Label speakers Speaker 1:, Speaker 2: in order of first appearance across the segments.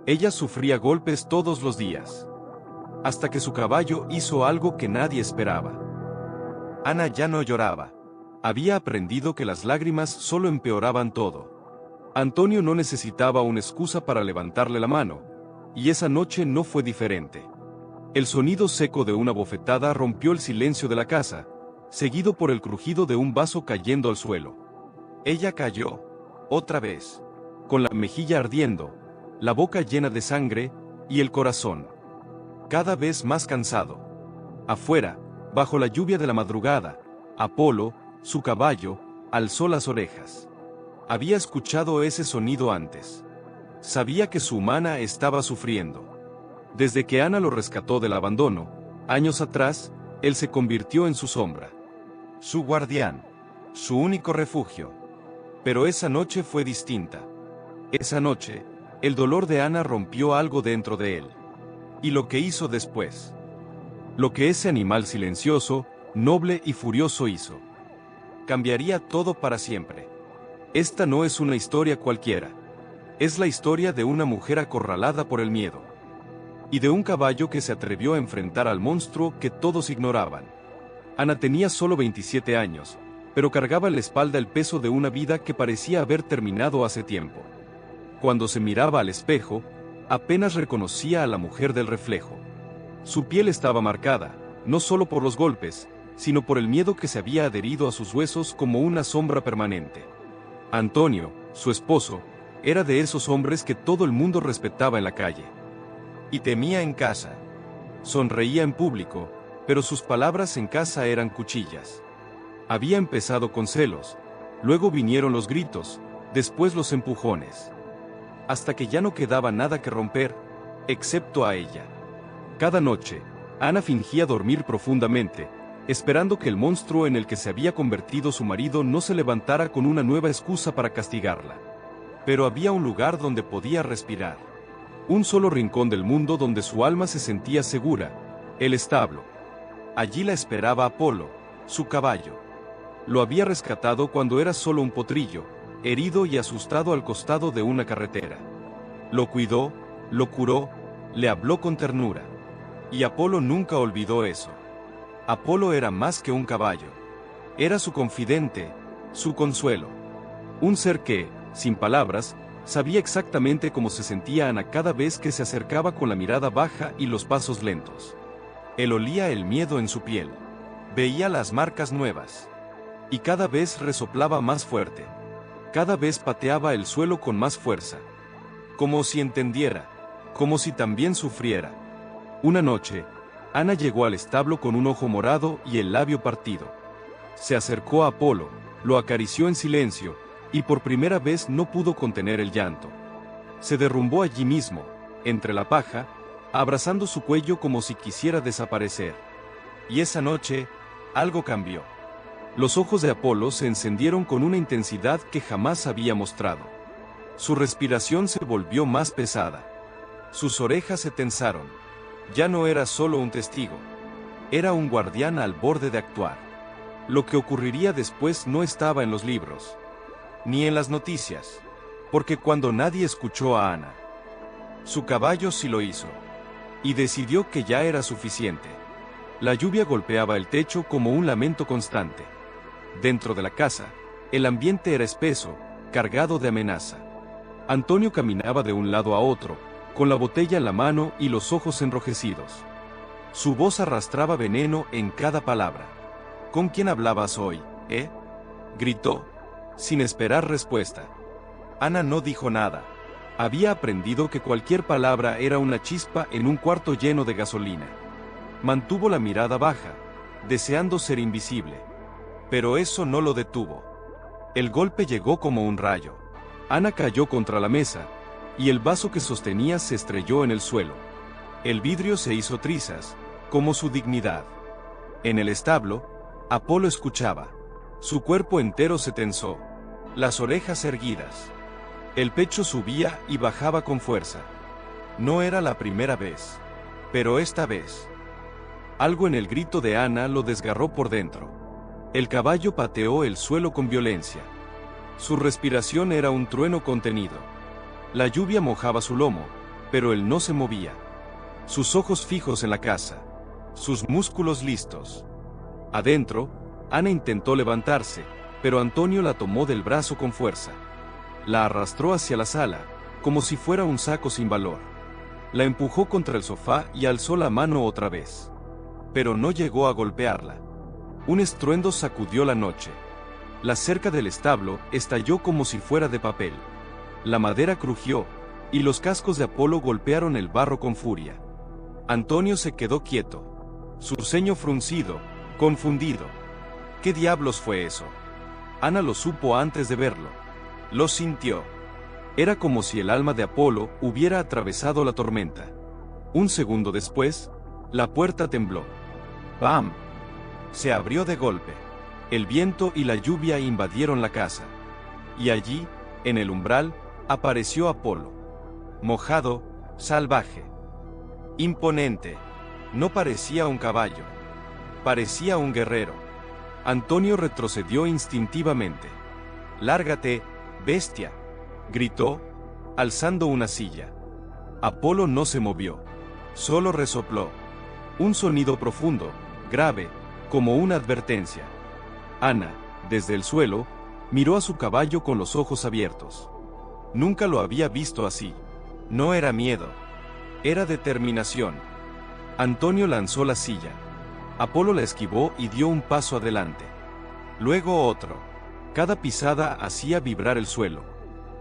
Speaker 1: Ella sufría golpes todos los días. Hasta que su caballo hizo algo que nadie esperaba. Ana ya no lloraba. Había aprendido que las lágrimas solo empeoraban todo. Antonio no necesitaba una excusa para levantarle la mano, y esa noche no fue diferente. El sonido seco de una bofetada rompió el silencio de la casa, seguido por el crujido de un vaso cayendo al suelo. Ella cayó, otra vez, con la mejilla ardiendo, la boca llena de sangre, y el corazón cada vez más cansado. Afuera, bajo la lluvia de la madrugada, Apolo, su caballo, alzó las orejas. Había escuchado ese sonido antes. Sabía que su humana estaba sufriendo. Desde que Ana lo rescató del abandono, años atrás, él se convirtió en su sombra. Su guardián. Su único refugio. Pero esa noche fue distinta. Esa noche, el dolor de Ana rompió algo dentro de él. Y lo que hizo después. Lo que ese animal silencioso, noble y furioso hizo. Cambiaría todo para siempre. Esta no es una historia cualquiera. Es la historia de una mujer acorralada por el miedo. Y de un caballo que se atrevió a enfrentar al monstruo que todos ignoraban. Ana tenía solo 27 años, pero cargaba en la espalda el peso de una vida que parecía haber terminado hace tiempo. Cuando se miraba al espejo, apenas reconocía a la mujer del reflejo. Su piel estaba marcada, no solo por los golpes, sino por el miedo que se había adherido a sus huesos como una sombra permanente. Antonio, su esposo, era de esos hombres que todo el mundo respetaba en la calle. Y temía en casa. Sonreía en público, pero sus palabras en casa eran cuchillas. Había empezado con celos, luego vinieron los gritos, después los empujones. Hasta que ya no quedaba nada que romper, excepto a ella. Cada noche, Ana fingía dormir profundamente, esperando que el monstruo en el que se había convertido su marido no se levantara con una nueva excusa para castigarla. Pero había un lugar donde podía respirar. Un solo rincón del mundo donde su alma se sentía segura, el establo. Allí la esperaba Apolo, su caballo. Lo había rescatado cuando era solo un potrillo, herido y asustado al costado de una carretera. Lo cuidó, lo curó, le habló con ternura. Y Apolo nunca olvidó eso. Apolo era más que un caballo. Era su confidente, su consuelo. Un ser que, sin palabras, sabía exactamente cómo se sentía Ana cada vez que se acercaba con la mirada baja y los pasos lentos. Él olía el miedo en su piel. Veía las marcas nuevas. Y cada vez resoplaba más fuerte. Cada vez pateaba el suelo con más fuerza. Como si entendiera, como si también sufriera. Una noche, Ana llegó al establo con un ojo morado y el labio partido. Se acercó a Apolo, lo acarició en silencio, y por primera vez no pudo contener el llanto. Se derrumbó allí mismo, entre la paja, abrazando su cuello como si quisiera desaparecer. Y esa noche, algo cambió. Los ojos de Apolo se encendieron con una intensidad que jamás había mostrado. Su respiración se volvió más pesada. Sus orejas se tensaron. Ya no era solo un testigo. Era un guardián al borde de actuar. Lo que ocurriría después no estaba en los libros, ni en las noticias, porque cuando nadie escuchó a Ana, su caballo sí lo hizo, y decidió que ya era suficiente. La lluvia golpeaba el techo como un lamento constante. Dentro de la casa, el ambiente era espeso, cargado de amenaza. Antonio caminaba de un lado a otro, con la botella en la mano y los ojos enrojecidos. Su voz arrastraba veneno en cada palabra. ¿Con quién hablabas hoy, gritó, sin esperar respuesta. Ana no dijo nada. Había aprendido que cualquier palabra era una chispa en un cuarto lleno de gasolina. Mantuvo la mirada baja, deseando ser invisible. Pero eso no lo detuvo. El golpe llegó como un rayo. Ana cayó contra la mesa, y el vaso que sostenía se estrelló en el suelo. El vidrio se hizo trizas, como su dignidad. En el establo, Apolo escuchaba. Su cuerpo entero se tensó, las orejas erguidas. El pecho subía y bajaba con fuerza. No era la primera vez, pero esta vez. Algo en el grito de Ana lo desgarró por dentro. El caballo pateó el suelo con violencia. Su respiración era un trueno contenido. La lluvia mojaba su lomo, pero él no se movía. Sus ojos fijos en la casa. Sus músculos listos. Adentro, Ana intentó levantarse, pero Antonio la tomó del brazo con fuerza. La arrastró hacia la sala, como si fuera un saco sin valor. La empujó contra el sofá y alzó la mano otra vez. Pero no llegó a golpearla. Un estruendo sacudió la noche. La cerca del establo estalló como si fuera de papel. La madera crujió, y los cascos de Apolo golpearon el barro con furia. Antonio se quedó quieto. Su ceño fruncido, confundido. ¿Qué diablos fue eso? Ana lo supo antes de verlo. Lo sintió. Era como si el alma de Apolo hubiera atravesado la tormenta. Un segundo después, la puerta tembló. ¡Bam! Se abrió de golpe. El viento y la lluvia invadieron la casa. Y allí, en el umbral, apareció Apolo. Mojado, salvaje. Imponente. No parecía un caballo. Parecía un guerrero. Antonio retrocedió instintivamente. «¡Lárgate, bestia!», gritó, alzando una silla. Apolo no se movió. Solo resopló. Un sonido profundo, grave, como una advertencia. Ana, desde el suelo, miró a su caballo con los ojos abiertos. Nunca lo había visto así. No era miedo. Era determinación. Antonio lanzó la silla. Apolo la esquivó y dio un paso adelante. Luego otro. Cada pisada hacía vibrar el suelo.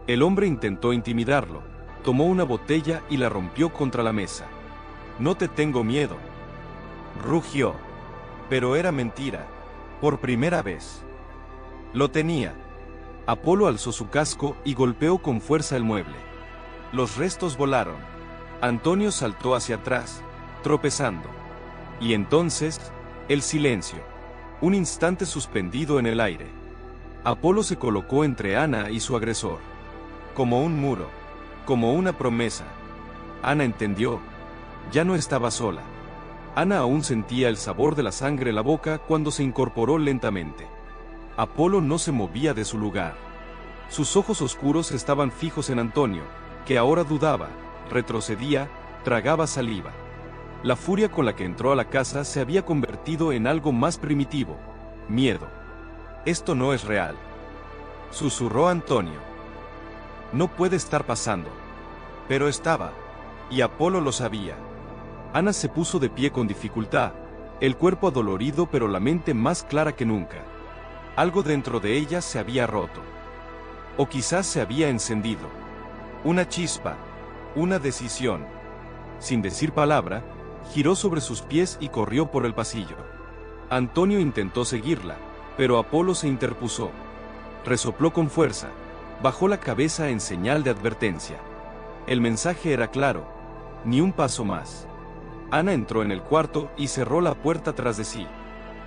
Speaker 1: El hombre intentó intimidarlo. Tomó una botella y la rompió contra la mesa. «No te tengo miedo», rugió. Pero era mentira. Por primera vez. Lo tenía. Apolo alzó su casco y golpeó con fuerza el mueble. Los restos volaron. Antonio saltó hacia atrás, tropezando. Y entonces, el silencio. Un instante suspendido en el aire. Apolo se colocó entre Ana y su agresor. Como un muro. Como una promesa. Ana entendió. Ya no estaba sola. Ana aún sentía el sabor de la sangre en la boca cuando se incorporó lentamente. Apolo no se movía de su lugar. Sus ojos oscuros estaban fijos en Antonio, que ahora dudaba, retrocedía, tragaba saliva. La furia con la que entró a la casa se había convertido en algo más primitivo: miedo. «Esto no es real», susurró Antonio. «No puede estar pasando». Pero estaba. Y Apolo lo sabía. Ana se puso de pie con dificultad, el cuerpo adolorido pero la mente más clara que nunca. Algo dentro de ella se había roto. O quizás se había encendido. Una chispa, una decisión. Sin decir palabra, giró sobre sus pies y corrió por el pasillo. Antonio intentó seguirla, pero Apolo se interpuso. Resopló con fuerza, bajó la cabeza en señal de advertencia. El mensaje era claro: ni un paso más. Ana entró en el cuarto y cerró la puerta tras de sí.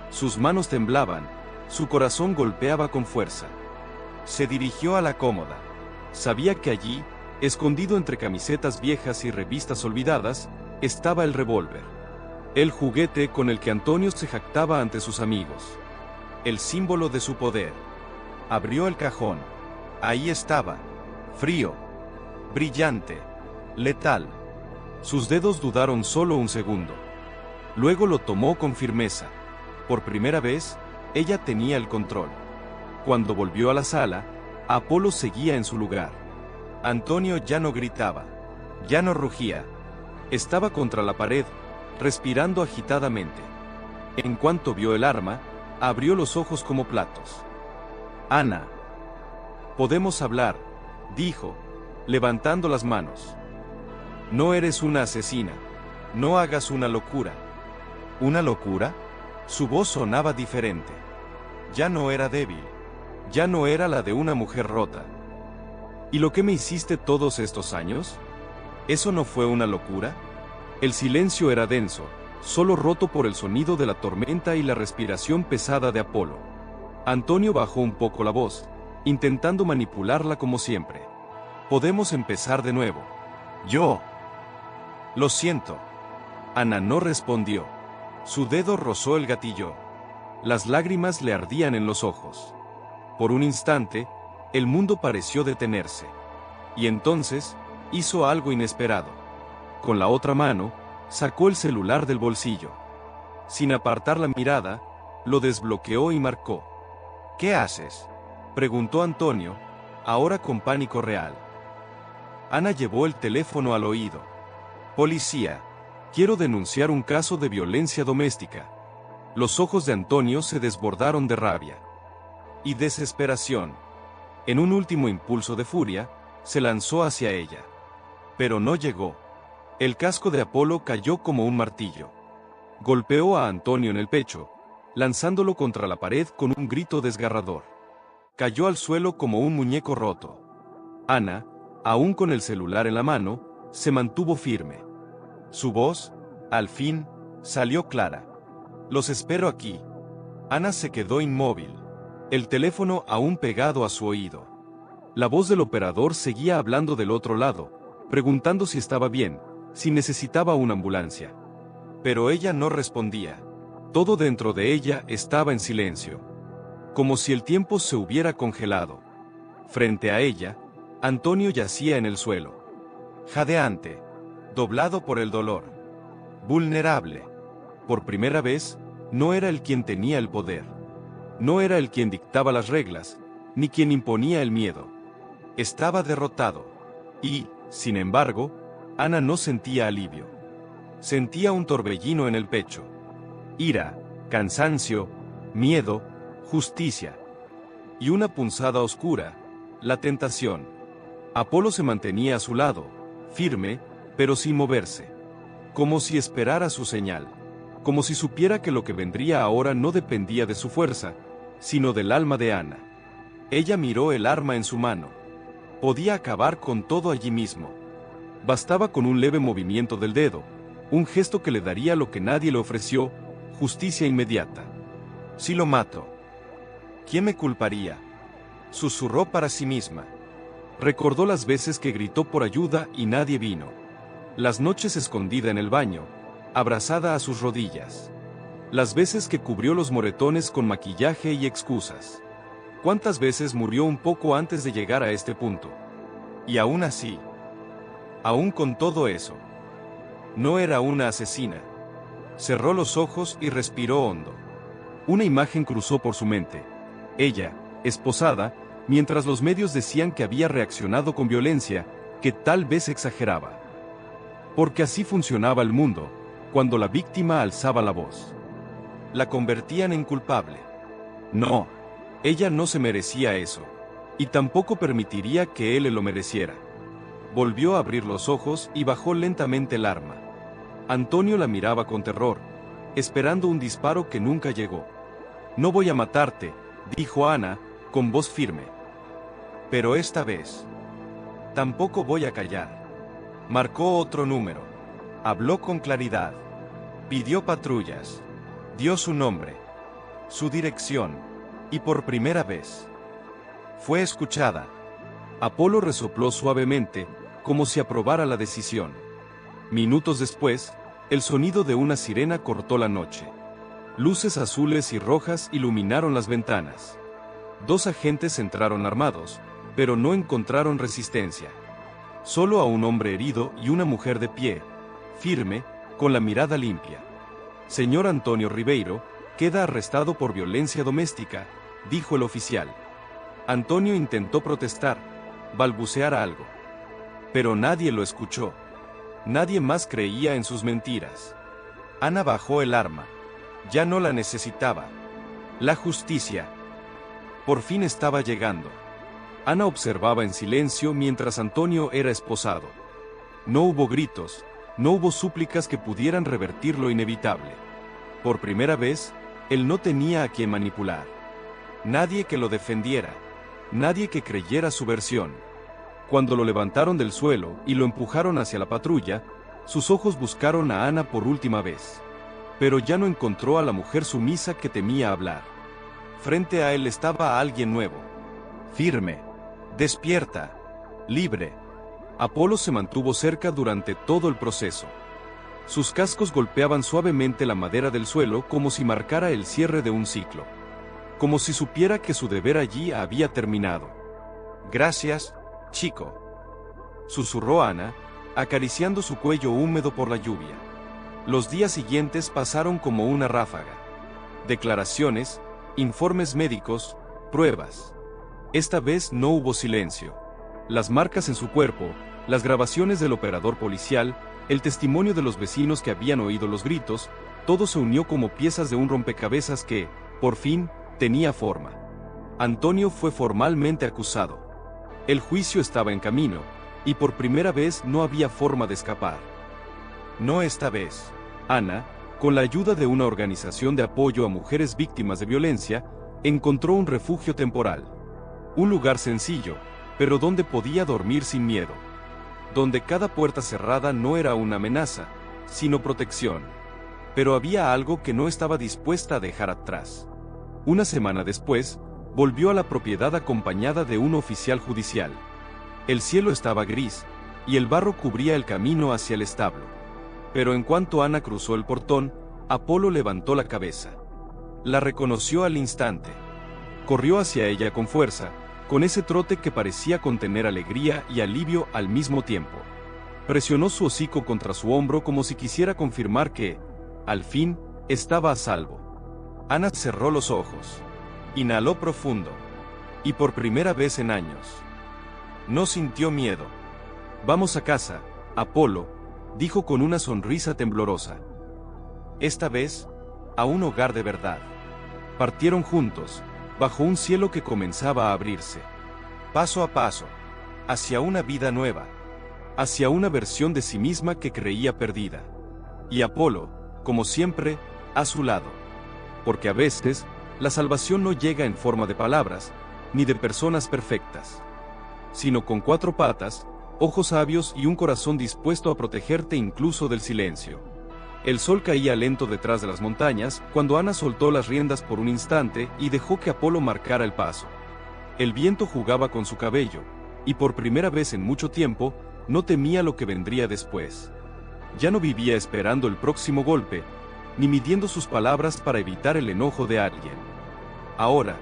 Speaker 1: Sus manos temblaban, su corazón golpeaba con fuerza. Se dirigió a la cómoda. Sabía que allí, escondido entre camisetas viejas y revistas olvidadas, estaba el revólver. El juguete con el que Antonio se jactaba ante sus amigos. El símbolo de su poder. Abrió el cajón. Ahí estaba. Frío. Brillante. Letal. Sus dedos dudaron solo un segundo. Luego lo tomó con firmeza. Por primera vez, ella tenía el control. Cuando volvió a la sala, Apolo seguía en su lugar. Antonio ya no gritaba. Ya no rugía. Estaba contra la pared, respirando agitadamente. En cuanto vio el arma, abrió los ojos como platos. «Ana. Podemos hablar», dijo, levantando las manos. «No eres una asesina. No hagas una locura». ¿Una locura? Su voz sonaba diferente. Ya no era débil. Ya no era la de una mujer rota. «¿Y lo que me hiciste todos estos años? ¿Eso no fue una locura?». El silencio era denso, solo roto por el sonido de la tormenta y la respiración pesada de Apolo. Antonio bajó un poco la voz, intentando manipularla como siempre. «Podemos empezar de nuevo». «Yo». «Lo siento». Ana no respondió. Su dedo rozó el gatillo. Las lágrimas le ardían en los ojos. Por un instante, el mundo pareció detenerse. Y entonces, hizo algo inesperado. con la otra mano, sacó el celular del bolsillo. Sin apartar la mirada, lo desbloqueó y marcó. «¿Qué haces?», preguntó Antonio, ahora con pánico real. Ana llevó el teléfono al oído. «Policía, quiero denunciar un caso de violencia doméstica». Los ojos de Antonio se desbordaron de rabia y desesperación. En un último impulso de furia, se lanzó hacia ella. Pero no llegó. El casco de Apolo cayó como un martillo. Golpeó a Antonio en el pecho, lanzándolo contra la pared con un grito desgarrador. Cayó al suelo como un muñeco roto. Ana, aún con el celular en la mano, se mantuvo firme. Su voz, al fin, salió clara. «Los espero aquí». Ana se quedó inmóvil, el teléfono aún pegado a su oído. La voz del operador seguía hablando del otro lado, preguntando si estaba bien, si necesitaba una ambulancia. Pero ella no respondía. Todo dentro de ella estaba en silencio, como si el tiempo se hubiera congelado. Frente a ella, Antonio yacía en el suelo, jadeante, doblado por el dolor, vulnerable. Por primera vez, no era él quien tenía el poder. No era él quien dictaba las reglas, ni quien imponía el miedo. Estaba derrotado. Y, sin embargo, Ana no sentía alivio. Sentía un torbellino en el pecho. Ira, cansancio, miedo, justicia. Y una punzada oscura, la tentación. Apolo se mantenía a su lado, firme, pero sin moverse. Como si esperara su señal. Como si supiera que lo que vendría ahora no dependía de su fuerza, sino del alma de Ana. Ella miró el arma en su mano. Podía acabar con todo allí mismo. Bastaba con un leve movimiento del dedo, un gesto que le daría lo que nadie le ofreció, justicia inmediata. «Si lo mato, ¿quién me culparía?», susurró para sí misma. Recordó las veces que gritó por ayuda y nadie vino. Las noches escondida en el baño, abrazada a sus rodillas. Las veces que cubrió los moretones con maquillaje y excusas. ¿Cuántas veces murió un poco antes de llegar a este punto? Y aún así, aún con todo eso, no era una asesina. Cerró los ojos y respiró hondo. Una imagen cruzó por su mente. Ella, esposada, mientras los medios decían que había reaccionado con violencia, que tal vez exageraba. Porque así funcionaba el mundo, cuando la víctima alzaba la voz. La convertían en culpable. No, ella no se merecía eso, y tampoco permitiría que él le lo mereciera. Volvió a abrir los ojos y bajó lentamente el arma. Antonio la miraba con terror, esperando un disparo que nunca llegó. «No voy a matarte», dijo Ana, con voz firme. «Pero esta vez, tampoco voy a callar». Marcó otro número. Habló con claridad. Pidió patrullas. Dio su nombre, su dirección, y por primera vez fue escuchada. Apolo resopló suavemente, como si aprobara la decisión. Minutos después, el sonido de una sirena cortó la noche. Luces azules y rojas iluminaron las ventanas. 2 agentes entraron armados, pero no encontraron resistencia. Solo a un hombre herido y una mujer de pie, firme, con la mirada limpia. «Señor Antonio Ribeiro, queda arrestado por violencia doméstica», dijo el oficial. Antonio intentó protestar, balbucear algo. Pero nadie lo escuchó. Nadie más creía en sus mentiras. Ana bajó el arma. Ya no la necesitaba. La justicia por fin estaba llegando. Ana observaba en silencio mientras Antonio era esposado. No hubo gritos, no hubo súplicas que pudieran revertir lo inevitable. Por primera vez, él no tenía a quien manipular. Nadie que lo defendiera. Nadie que creyera su versión. Cuando lo levantaron del suelo y lo empujaron hacia la patrulla, sus ojos buscaron a Ana por última vez. Pero ya no encontró a la mujer sumisa que temía hablar. Frente a él estaba alguien nuevo. Firme. Despierta. Libre. Apolo se mantuvo cerca durante todo el proceso. Sus cascos golpeaban suavemente la madera del suelo como si marcara el cierre de un ciclo. Como si supiera que su deber allí había terminado. «Gracias, chico», susurró Ana, acariciando su cuello húmedo por la lluvia. Los días siguientes pasaron como una ráfaga. Declaraciones, informes médicos, pruebas. Esta vez no hubo silencio. Las marcas en su cuerpo, las grabaciones del operador policial, el testimonio de los vecinos que habían oído los gritos, todo se unió como piezas de un rompecabezas que, por fin, tenía forma. Antonio fue formalmente acusado. El juicio estaba en camino, y por primera vez no había forma de escapar. No esta vez. Ana, con la ayuda de una organización de apoyo a mujeres víctimas de violencia, encontró un refugio temporal. Un lugar sencillo, pero donde podía dormir sin miedo. Donde cada puerta cerrada no era una amenaza, sino protección. Pero había algo que no estaba dispuesta a dejar atrás. Una semana después, volvió a la propiedad acompañada de un oficial judicial. El cielo estaba gris, y el barro cubría el camino hacia el establo. Pero en cuanto Ana cruzó el portón, Apolo levantó la cabeza. La reconoció al instante. Corrió hacia ella con fuerza, con ese trote que parecía contener alegría y alivio al mismo tiempo. Presionó su hocico contra su hombro como si quisiera confirmar que, al fin, estaba a salvo. Ana cerró los ojos. Inhaló profundo. Y por primera vez en años. No sintió miedo. «Vamos a casa, Apolo», dijo con una sonrisa temblorosa. Esta vez, a un hogar de verdad. Partieron juntos, bajo un cielo que comenzaba a abrirse. Paso a paso. Hacia una vida nueva. Hacia una versión de sí misma que creía perdida. Y Apolo, como siempre, a su lado. Porque a veces, la salvación no llega en forma de palabras, ni de personas perfectas. Sino con 4 patas, ojos sabios y un corazón dispuesto a protegerte incluso del silencio. El sol caía lento detrás de las montañas, cuando Ana soltó las riendas por un instante y dejó que Apolo marcara el paso. El viento jugaba con su cabello, y por primera vez en mucho tiempo, no temía lo que vendría después. Ya no vivía esperando el próximo golpe, ni midiendo sus palabras para evitar el enojo de alguien. Ahora,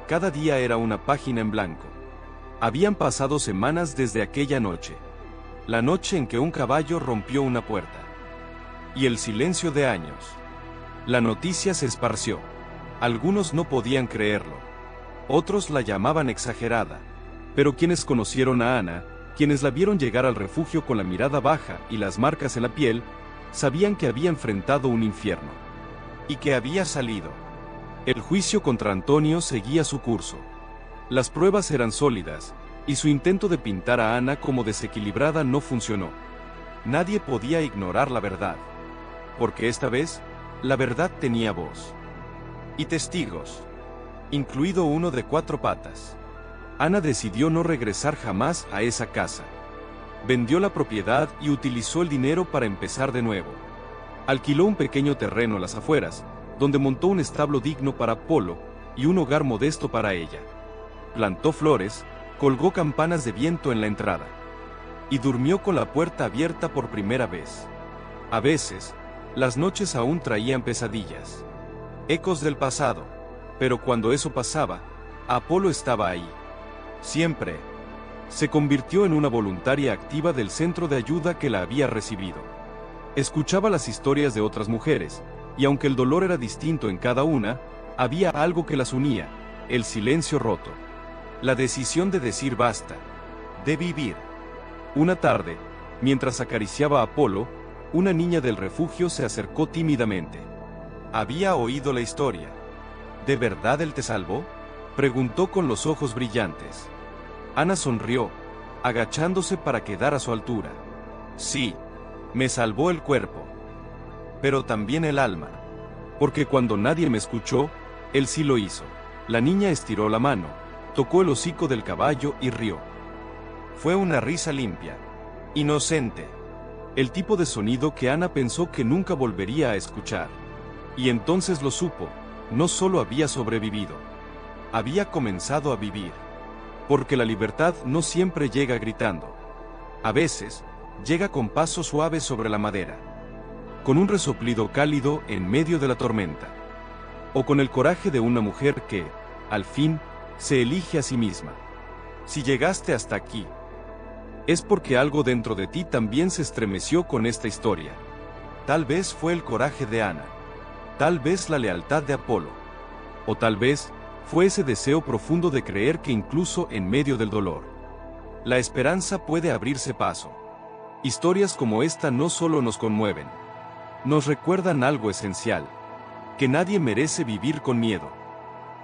Speaker 1: cada día era una página en blanco. Habían pasado semanas desde aquella noche. La noche en que un caballo rompió una puerta. Y el silencio de años. La noticia se esparció. Algunos no podían creerlo. Otros la llamaban exagerada. Pero quienes conocieron a Ana, quienes la vieron llegar al refugio con la mirada baja y las marcas en la piel, sabían que había enfrentado un infierno. Y que había salido. El juicio contra Antonio seguía su curso. Las pruebas eran sólidas, y su intento de pintar a Ana como desequilibrada no funcionó. Nadie podía ignorar la verdad. Porque esta vez, la verdad tenía voz. Y testigos. Incluido uno de 4 patas. Ana decidió no regresar jamás a esa casa. Vendió la propiedad y utilizó el dinero para empezar de nuevo. Alquiló un pequeño terreno a las afueras, donde montó un establo digno para Apolo y un hogar modesto para ella. Plantó flores, colgó campanas de viento en la entrada. Y durmió con la puerta abierta por primera vez. A veces, las noches aún traían pesadillas. Ecos del pasado. Pero cuando eso pasaba, Apolo estaba ahí. Siempre. Se convirtió en una voluntaria activa del centro de ayuda que la había recibido. Escuchaba las historias de otras mujeres, y aunque el dolor era distinto en cada una, había algo que las unía: el silencio roto. La decisión de decir basta. De vivir. Una tarde, mientras acariciaba a Apolo, una niña del refugio se acercó tímidamente. Había oído la historia. ¿De verdad él te salvó?, preguntó con los ojos brillantes. Ana sonrió, agachándose para quedar a su altura. Sí, me salvó el cuerpo. Pero también el alma. Porque cuando nadie me escuchó, él sí lo hizo. La niña estiró la mano, tocó el hocico del caballo y rió. Fue una risa limpia, inocente. El tipo de sonido que Ana pensó que nunca volvería a escuchar. Y entonces lo supo, no solo había sobrevivido, había comenzado a vivir. Porque la libertad no siempre llega gritando. A veces, llega con pasos suaves sobre la madera. Con un resoplido cálido en medio de la tormenta. O con el coraje de una mujer que, al fin, se elige a sí misma. Si llegaste hasta aquí, es porque algo dentro de ti también se estremeció con esta historia. Tal vez fue el coraje de Ana. Tal vez la lealtad de Apolo. O tal vez fue ese deseo profundo de creer que incluso en medio del dolor, la esperanza puede abrirse paso. Historias como esta no solo nos conmueven, nos recuerdan algo esencial: que nadie merece vivir con miedo.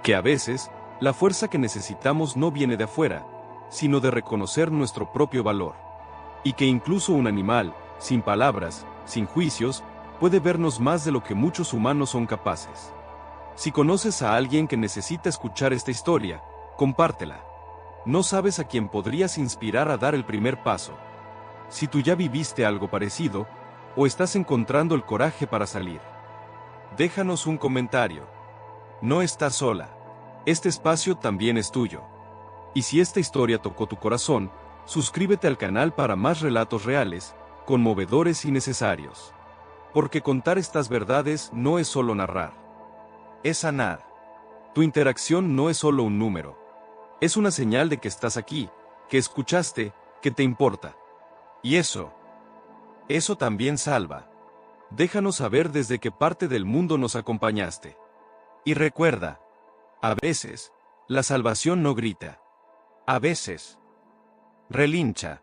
Speaker 1: Que a veces, la fuerza que necesitamos no viene de afuera, sino de reconocer nuestro propio valor. Y que incluso un animal, sin palabras, sin juicios, puede vernos más de lo que muchos humanos son capaces. Si conoces a alguien que necesita escuchar esta historia, compártela. No sabes a quién podrías inspirar a dar el primer paso. Si tú ya viviste algo parecido, o estás encontrando el coraje para salir, déjanos un comentario. No estás sola. Este espacio también es tuyo. Y si esta historia tocó tu corazón, suscríbete al canal para más relatos reales, conmovedores y necesarios. Porque contar estas verdades no es solo narrar, es sanar. Tu interacción no es solo un número. Es una señal de que estás aquí, que escuchaste, que te importa. Y eso también salva. Déjanos saber desde qué parte del mundo nos acompañaste. Y recuerda, a veces, la salvación no grita. A veces, relincha.